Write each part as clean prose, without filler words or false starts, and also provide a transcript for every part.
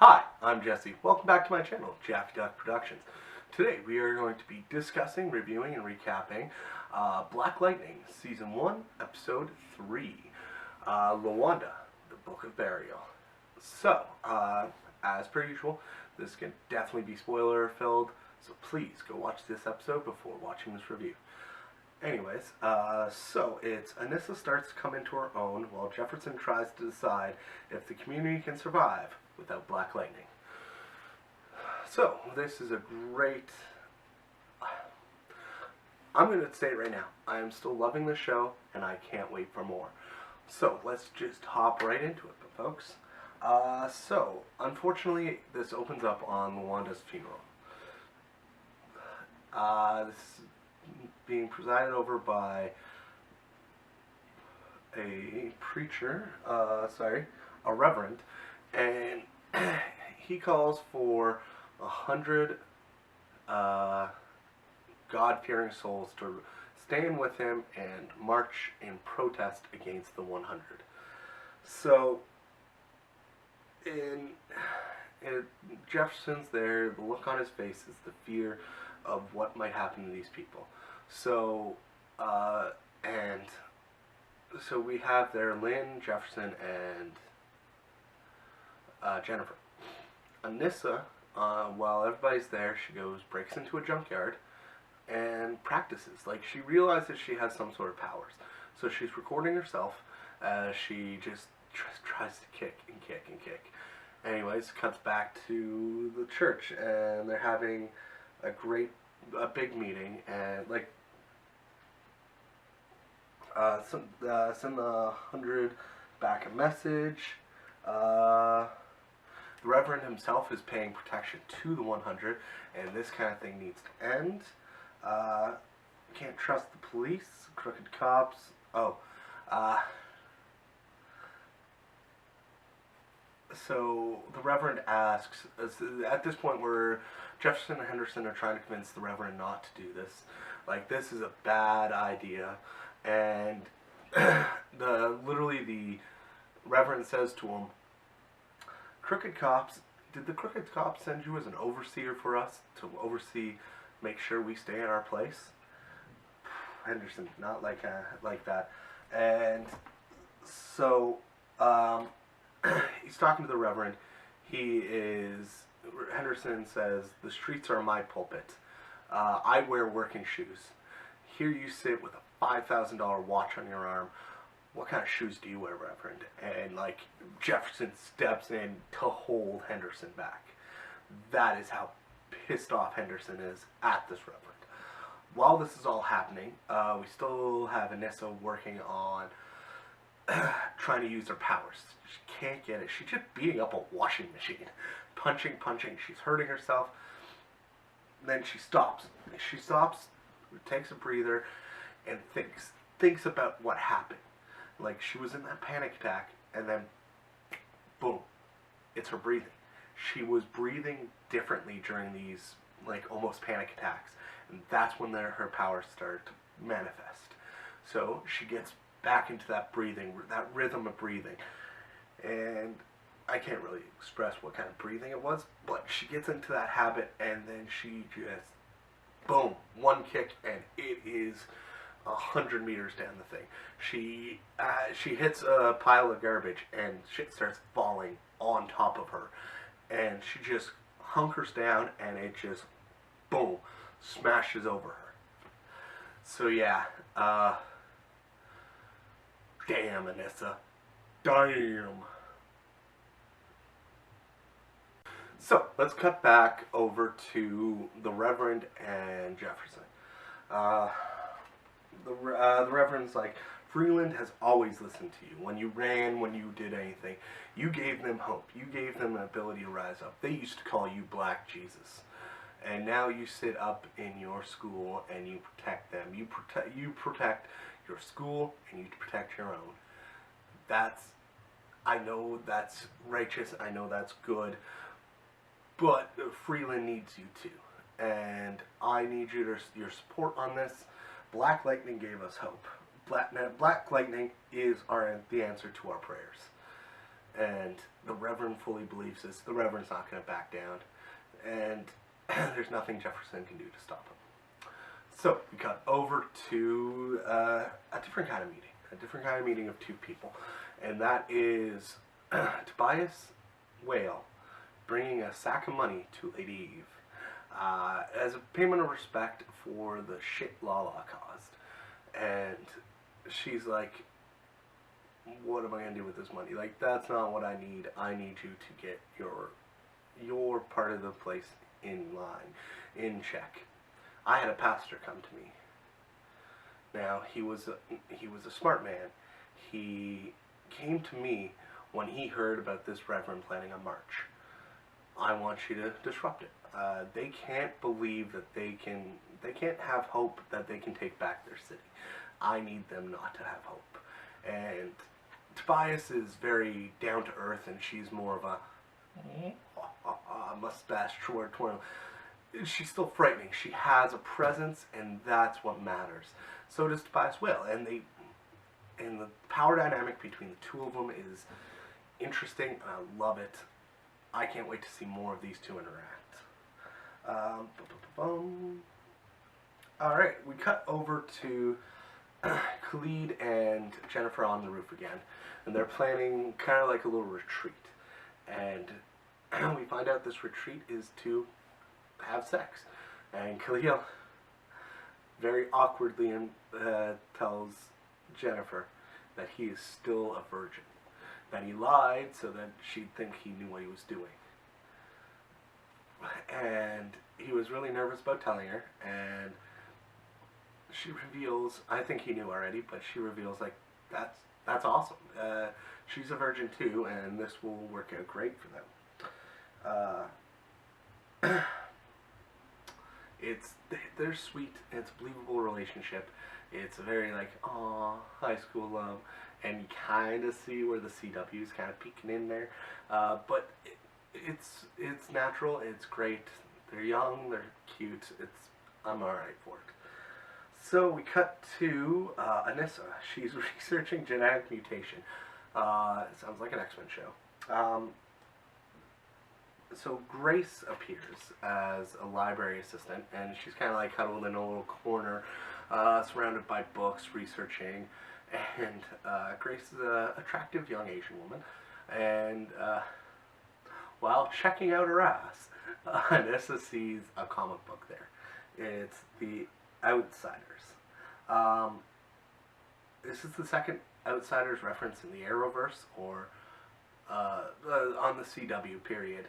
Hi, I'm Jesse. Welcome back to my channel, JaffyDuck Productions. Today we are going to be discussing, reviewing, and recapping Black Lightning, Season 1, Episode 3, Lawanda, the Book of Burial. So, as per usual, this can definitely be spoiler filled, so please go watch this episode before watching this review. Anyways, so it's Anissa starts to come into her own while Jefferson tries to decide if the community can survive without Black Lightning. So, this is a great... I'm going to say it right now. I am still loving the show, and I can't wait for more. So, let's just hop right into it, folks. So, unfortunately, this opens up on Lawanda's funeral. This is being presided over by a preacher, a reverend, and he calls for 100 God-fearing souls to stand with him and march in protest against the 100. So, in Jefferson's there, the look on his face is the fear of what might happen to these people. So, so we have there Lynn, Jefferson, and Jennifer. Anissa, while everybody's there, she breaks into a junkyard and practices. Like, she realizes she has some sort of powers. So she's recording herself as she just tries to kick and kick and kick. Anyways, cuts back to the church, and they're having a big meeting, and like, send the 100 back a message. The Reverend himself is paying protection to the 100, and this kind of thing needs to end. Can't trust the police, crooked cops. So the Reverend asks, at this point where Jefferson and Henderson are trying to convince the Reverend not to do this. Like, this is a bad idea. And literally the Reverend says to him, crooked cops, did the crooked cops send you as an overseer for us to oversee, make sure we stay in our place? Henderson, not like that. And so, he's talking to the Reverend. Henderson says, the streets are my pulpit. I wear working shoes. Here you sit with a $5,000 watch on your arm. What kind of shoes do you wear, Reverend? And, like, Jefferson steps in to hold Henderson back. That is how pissed off Henderson is at this Reverend. While this is all happening, we still have Anissa working on trying to use her powers. She can't get it. She's just beating up a washing machine. Punching. She's hurting herself. Then she stops. She stops, takes a breather, and thinks about what happened. Like, she was in that panic attack, and then, boom, it's her breathing. She was breathing differently during these, like, almost panic attacks, and that's when her powers started to manifest. So she gets back into that breathing, that rhythm of breathing, and I can't really express what kind of breathing it was, but she gets into that habit, and then she just, boom, one kick, and it is 100 meters down the thing. She hits a pile of garbage, and shit starts falling on top of her, and she just hunkers down, and it just, boom, smashes over her. So yeah, damn, Anissa. Damn. So, let's cut back over to the Reverend and Jefferson. The Reverend's like, Freeland has always listened to you. When you ran, when you did anything, you gave them hope. You gave them an ability to rise up. They used to call you Black Jesus. And now you sit up in your school and you protect them. You protect your school and you protect your own. I know that's righteous. I know that's good. But Freeland needs you too. And I need your support on this. Black Lightning gave us hope. Black Lightning is the answer to our prayers. And the Reverend fully believes this. The Reverend's not going to back down. And there's nothing Jefferson can do to stop him. So we cut over to a different kind of meeting. A different kind of meeting of two people. And that is Tobias Whale bringing a sack of money to Lady Eve as a payment of respect for the shit Lala caused. And she's like, what am I going to do with this money? Like, that's not what I need. I need you to get your part of the place in line, in check. I had a pastor come to me. Now, he was a smart man. He came to me when he heard about this reverend planning a march. I want you to disrupt it. They can't believe that they can't have hope that they can take back their city. I need them not to have hope. And Tobias is very down to earth, and she's more of a mustache twirl. She's still frightening. She has a presence, and that's what matters. So does Tobias Whale, and the power dynamic between the two of them is interesting, and I love it. I can't wait to see more of these two interact. Alright, we cut over to Khalid and Jennifer on the roof again, and they're planning kind of like a little retreat. And we find out this retreat is to have sex. And Khalil very awkwardly tells Jennifer that he is still a virgin. That he lied so that she'd think he knew what he was doing. And he was really nervous about telling her, and she reveals, I think he knew already, but she reveals, like, that's awesome. She's a virgin too, and this will work out great for them. They're sweet, it's a believable relationship. It's a very, like, aw, high school love, and you kind of see where the CW is kind of peeking in there. But it's natural, it's great. They're young, they're cute, I'm alright for it. So we cut to Anissa. She's researching genetic mutation. It sounds like an X-Men show. So Grace appears as a library assistant, and she's kind of like huddled in a little corner, surrounded by books, researching. And Grace is an attractive young Asian woman, and while checking out her ass, Anissa sees a comic book there. It's The Outsiders. This is the second Outsiders reference in the Arrowverse, or on the CW period.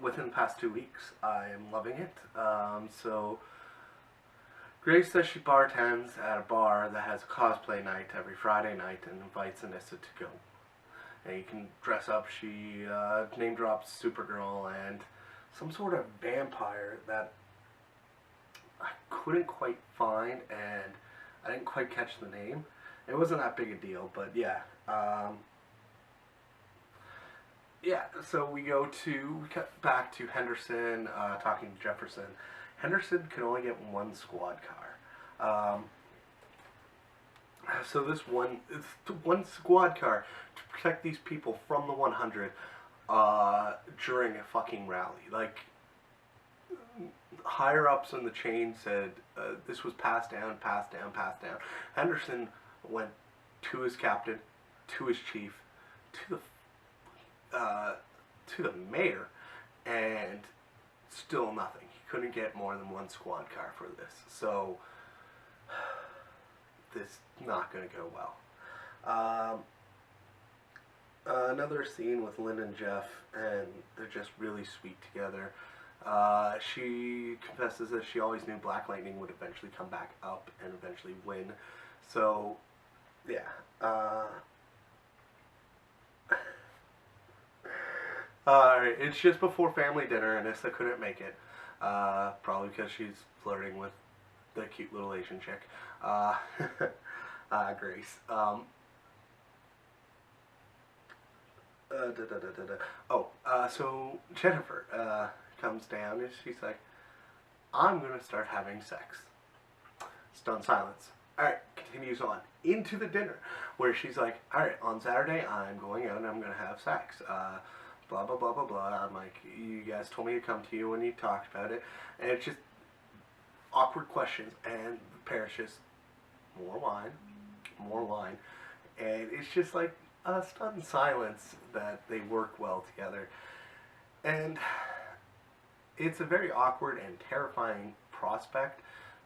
Within the past 2 weeks, I am loving it. So Grace says she bartends at a bar that has a cosplay night every Friday night and invites Anissa to go. And you can dress up. She name drops Supergirl and some sort of vampire that I couldn't quite find, and I didn't quite catch the name. It wasn't that big a deal, but yeah. Yeah, so we cut back to Henderson talking to Jefferson. Henderson can only get one squad car. So this one squad car to protect these people from the 100 during a fucking rally. Like, higher ups in the chain said this was passed down. Henderson went to his captain, to his chief, to the mayor, and still nothing. He couldn't get more than one squad car for this. So this is not going to go well. Another scene with Lynn and Jeff, and they're just really sweet together. She confesses that she always knew Black Lightning would eventually come back up and eventually win. So, yeah. It's just before family dinner, and Anissa couldn't make it. Probably because she's flirting with the cute little Asian chick. Grace. So Jennifer comes down and she's like, I'm gonna start having sex. Stunned silence. Alright, continues on into the dinner, where she's like, alright, on Saturday I'm going out and I'm going to have sex. Blah, blah, blah, blah, blah. I'm like, you guys told me to come to you when you talked about it. And it's just awkward questions, and the parents just, more wine, more wine. And it's just like a stunned silence that they work well together. And it's a very awkward and terrifying prospect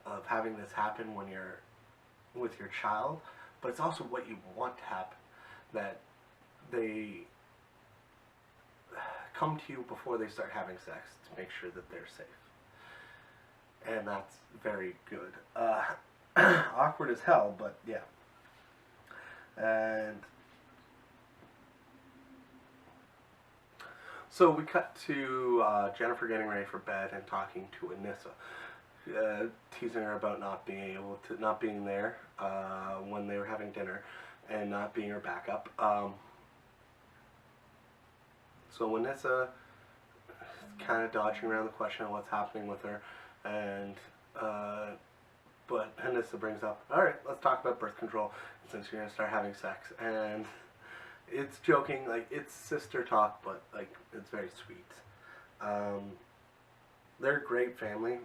of having this happen when you're with your child, but it's also what you want to happen, that they come to you before they start having sex to make sure that they're safe. And that's very good. Awkward as hell, but yeah. And so we cut to Jennifer getting ready for bed and talking to Anissa, teasing her about not being there when they were having dinner, and not being her backup. So Anissa is kind of dodging around the question of what's happening with her, and but Anissa brings up, all right, let's talk about birth control since you're gonna start having sex, and it's joking, like it's sister talk, but like it's very sweet. They're a great family.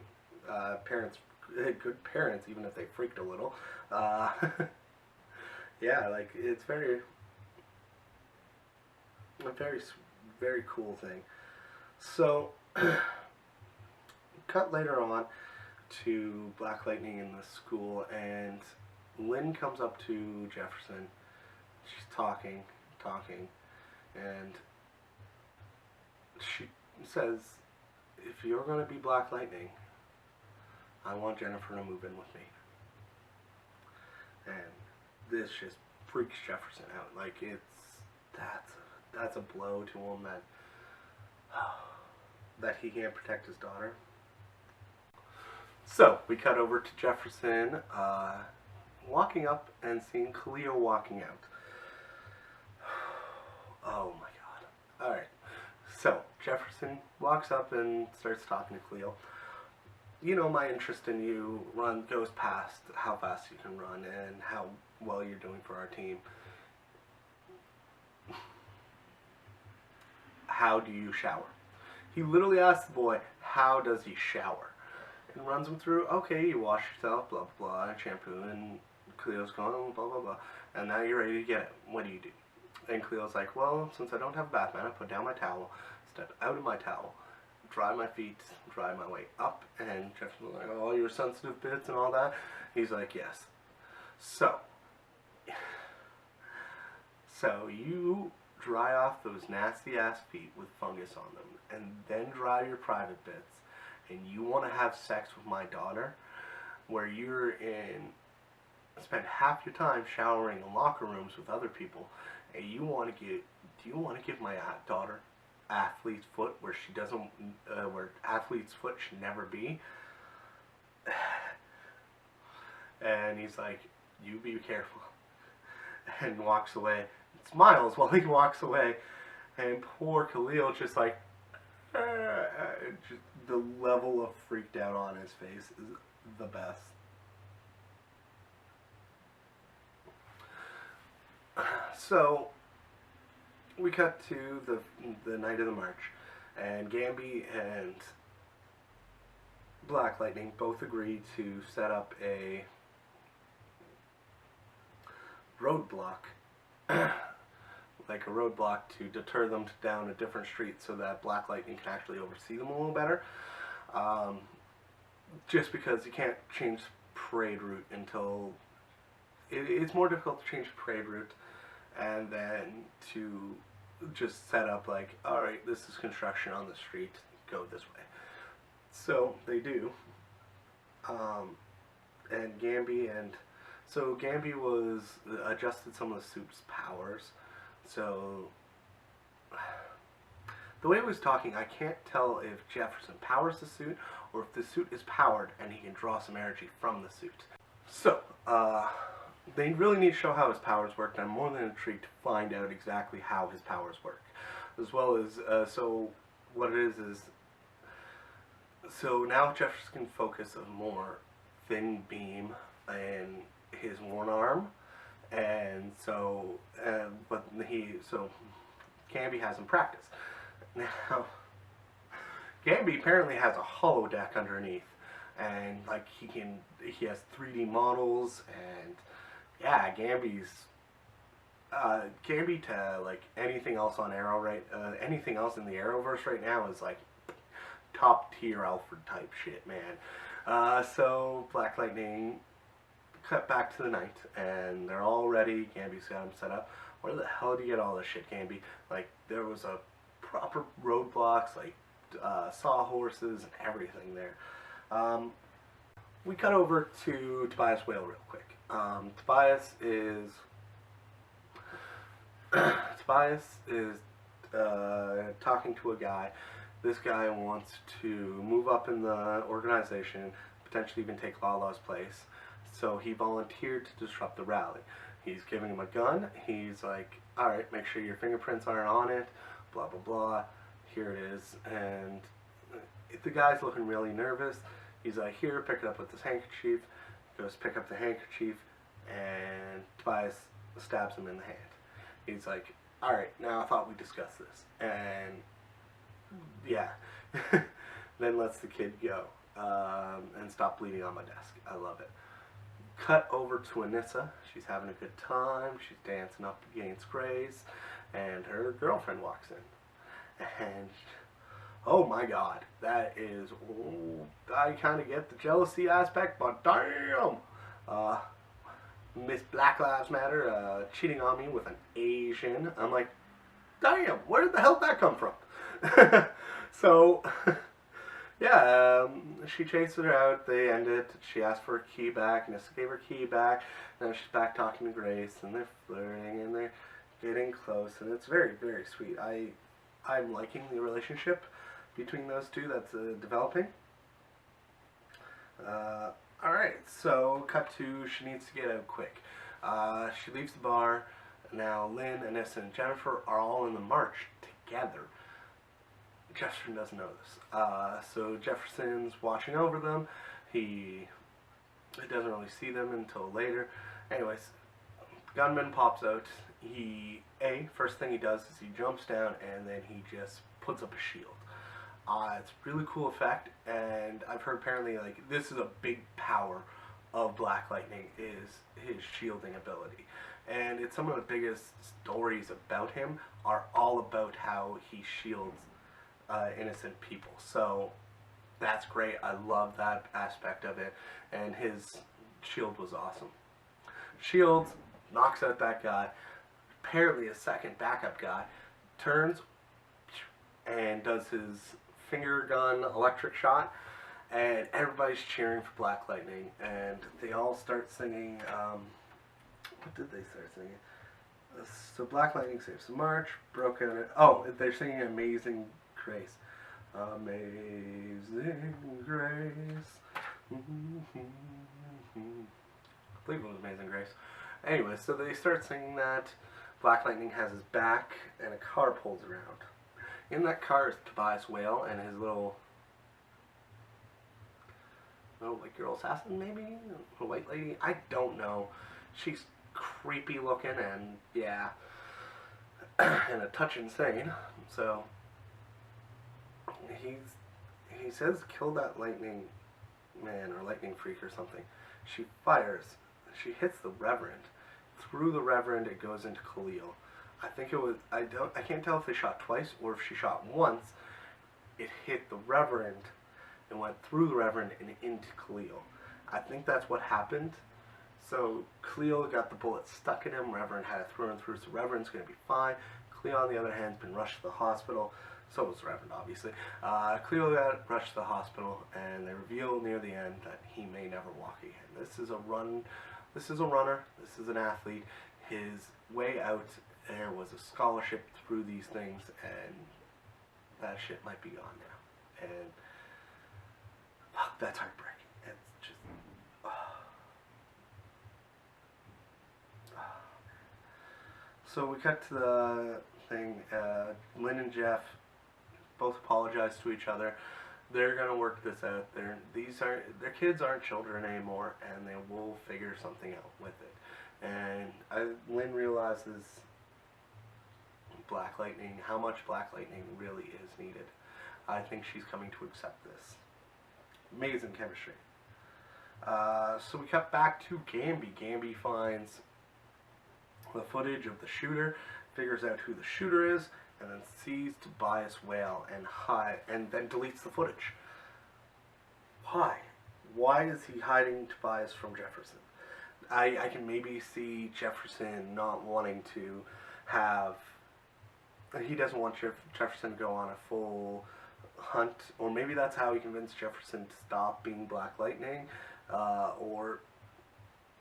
Parents, good parents, even if they freaked a little. Yeah, like it's a very cool thing. So, cut later on to Black Lightning in the school, and Lynn comes up to Jefferson. She's talking, and she says, if you're going to be Black Lightning, I want Jennifer to move in with me. And this just freaks Jefferson out. Like, that's a blow to him, that he can't protect his daughter. So, we cut over to Jefferson walking up and seeing Cleo walking out. Oh my god. Alright. So, Jefferson walks up and starts talking to Cleo. You know, my interest in you goes past how fast you can run and how well you're doing for our team. How do you shower? He literally asks the boy, how does he shower? And runs him through, okay, you wash yourself, blah, blah, blah, and shampoo, and Cleo's going, blah, blah, blah. And now you're ready to get it. What do you do? And Cleo's like, well, since I don't have a bath mat, I put down my towel, step out of my towel, dry my feet, dry my way up, and Jefferson's like, oh, your sensitive bits and all that. He's like, yes. So you dry off those nasty ass feet with fungus on them, and then dry your private bits, and you want to have sex with my daughter, where spend half your time showering in locker rooms with other people, and do you want to give my daughter athlete's foot where she doesn't, where athlete's foot should never be? And he's like, you be careful, and walks away, smiles while he walks away, and poor Khalil just like, just the level of freaked out on his face is the best. So we cut to the night of the march, and Gamby and Black Lightning both agree to set up a roadblock, like a roadblock to deter them down a different street so that Black Lightning can actually oversee them a little better. Just because you can't change parade route until it's more difficult to change parade route, and then to just set up like, alright, this is construction on the street, go this way. So they do. And Gamby was adjusted some of the suit's powers. So the way he was talking, I can't tell if Jefferson powers the suit or if the suit is powered and he can draw some energy from the suit. So they really need to show how his powers work, and I'm more than intrigued to find out exactly how his powers work. As well as, so what it is, so now Jefferson can focus a more thin beam and his one arm, and so so Gamby has him practice. Now Gamby apparently has a hollow deck underneath, and like he has 3D models, and yeah, Gamby to like anything else on Arrow anything else in the Arrowverse right now is like top tier Alfred type shit, man. So Black Lightning cut back to the night, and they're all ready. Gamby's got them set up. Where the hell do you get all this shit, Gamby? Like, there was a proper roadblocks, like sawhorses and everything there. We cut over to Tobias Whale real quick. Tobias is talking to a guy. This guy wants to move up in the organization, potentially even take Lala's place. So he volunteered to disrupt the rally. He's giving him a gun. He's like, alright, make sure your fingerprints aren't on it, blah blah blah. Here it is. And the guy's looking really nervous. He's like, here, pick it up with this handkerchief. He goes pick up the handkerchief, and Tobias stabs him in the hand. He's like, alright, now I thought we discussed this. And yeah, then lets the kid go and stop bleeding on my desk. I love it. Cut over to Anissa. She's having a good time. She's dancing up against Grace, and her girlfriend walks in. And oh my god, that is, I kind of get the jealousy aspect, but damn! Miss Black Lives Matter cheating on me with an Asian. I'm like, damn, where did the hell did that come from? So, yeah, she chases her out, they end it, she asked for her key back, Nissa gave her key back, now she's back talking to Grace, and they're flirting, and they're getting close, and it's very, very sweet. I'm liking the relationship between those two that's developing. Alright, so cut to, she needs to get out quick. She leaves the bar. Now Lynn, Anissa, and Jennifer are all in the march together. Jefferson doesn't know this. So Jefferson's watching over them. He doesn't really see them until later. Anyways, gunman pops out. First thing he does is he jumps down, and then he just puts up a shield. It's a really cool effect, and I've heard apparently like this is a big power of Black Lightning is his shielding ability. And it's some of the biggest stories about him are all about how he shields innocent people. So that's great. I love that aspect of it, and his shield was awesome. Shields knocks out that guy. Apparently a second backup guy turns and does his finger gun electric shot, and everybody's cheering for Black Lightning, and they all start singing, what did they start singing? So Black Lightning saves the march, broke out, they're singing Amazing Grace. Amazing Grace. I believe it was Amazing Grace. Anyway, so they start singing that. Black Lightning has his back, and a car pulls around. In that car is Tobias Whale and his little like girl assassin, maybe? A white lady? I don't know. She's creepy looking, and yeah, and a touch insane. So he says kill that lightning man or lightning freak or something. She fires. She hits the Reverend. Through the Reverend, it goes into Khalil. I think it was, I can't tell if they shot twice or if she shot once. It hit the Reverend and went through the Reverend and into Khalil. I think that's what happened. So Khalil got the bullet stuck in him. Reverend had it thrown through, so Reverend's going to be fine. Khalil, on the other hand, has been rushed to the hospital. So was Reverend, obviously. Khalil got rushed to the hospital, and they reveal near the end that he may never walk again. This is a runner. This is an athlete. His way out there was a scholarship through these things, and that shit might be gone now. And fuck, that's heartbreaking. It's just So we cut to the thing. Lynn and Jeff both apologize to each other. They're gonna work this out. Their kids aren't children anymore, and they will figure something out with it. And Lynn realizes Black Lightning, how much Black Lightning really is needed. I think she's coming to accept this. Amazing chemistry. So we cut back to Gamby. Gamby finds the footage of the shooter, figures out who the shooter is, and then sees Tobias Whale and then deletes the footage. Why? Why is he hiding Tobias from Jefferson? I can maybe see Jefferson not wanting to have... He doesn't want Jefferson to go on a full hunt, or maybe that's how he convinced Jefferson to stop being Black Lightning, or...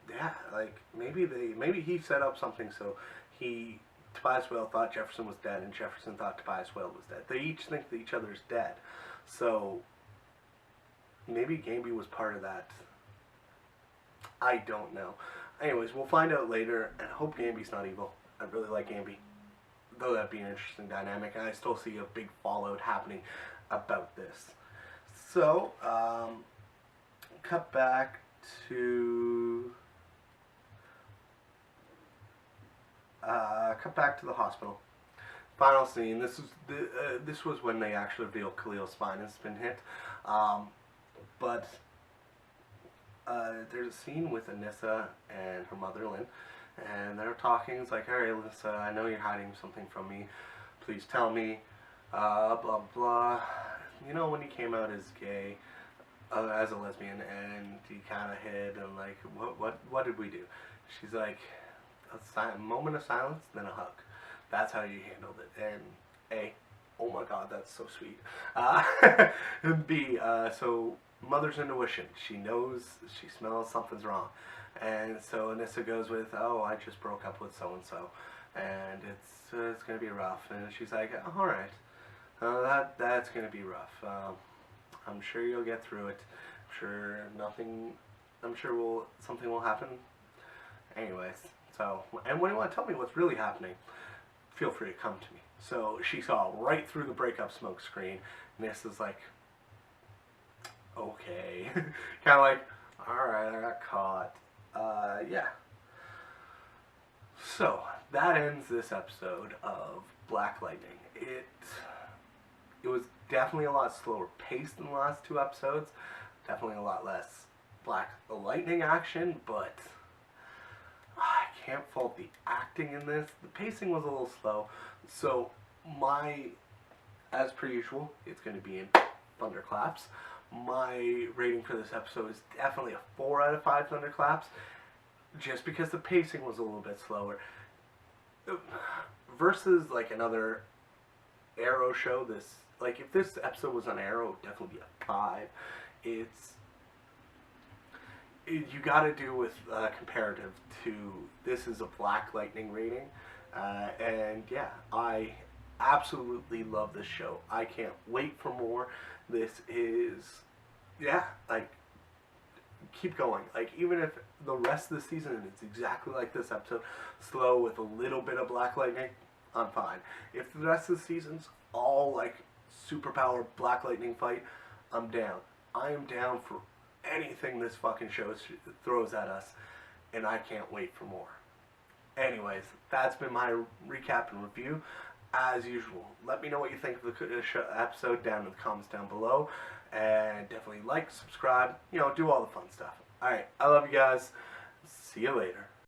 Yeah, like, maybe he set up something so Tobias Whale thought Jefferson was dead, and Jefferson thought Tobias Whale was dead. They each think that each other's dead. So, maybe Gamby was part of that. I don't know. Anyways, we'll find out later, and I hope Gamby's not evil. I really like Gamby. Though that'd be an interesting dynamic, and I still see a big fallout happening about this. So, cut back to... cut back to the hospital. Final scene. This was when they actually revealed Khalil's spine has been hit. But there's a scene with Anissa and her mother Lynn, and they're talking. It's like, "Alright, Alyssa, I know you're hiding something from me. Please tell me." Blah blah. You know, when he came out as gay, as a lesbian, and he kind of hid, and like, what did we do? She's like, a moment of silence, then a hug. That's how you handled it. And A, oh my God, that's so sweet. And B, so mother's intuition. She knows, she smells something's wrong. And so Anissa goes with, "Oh, I just broke up with so and so, and it's gonna be rough." And she's like, "All right, that's gonna be rough. I'm sure you'll get through it. I'm sure something will happen." Anyways. So, and when you want to tell me what's really happening, feel free to come to me. So she saw right through the breakup smoke screen, and this is like, okay. Kind of like, alright, I got caught. Yeah. So, that ends this episode of Black Lightning. It was definitely a lot slower paced than the last two episodes. Definitely a lot less Black Lightning action, but... I can't fault the acting in this. The pacing was a little slow. So, as per usual, it's going to be in thunderclaps. My rating for this episode is definitely a 4 out of 5 thunderclaps. Just because the pacing was a little bit slower. Versus, like, another Arrow show, if this episode was on Arrow, it would definitely be a 5. You gotta do with comparative to this is a Black Lightning rating, and yeah, I absolutely love this show. I can't wait for more. This is, yeah, like, keep going. Like, even if the rest of the season is exactly like this episode, slow with a little bit of Black Lightning, I'm fine. If the rest of the season's all like superpower Black Lightning fight, I'm down. I am down for anything this fucking show throws at us, and I can't wait for more. Anyways, that's been my recap and review. As usual, let me know what you think of the episode down in the comments down below, and definitely like, subscribe, do all the fun stuff. Alright, I love you guys. See you later.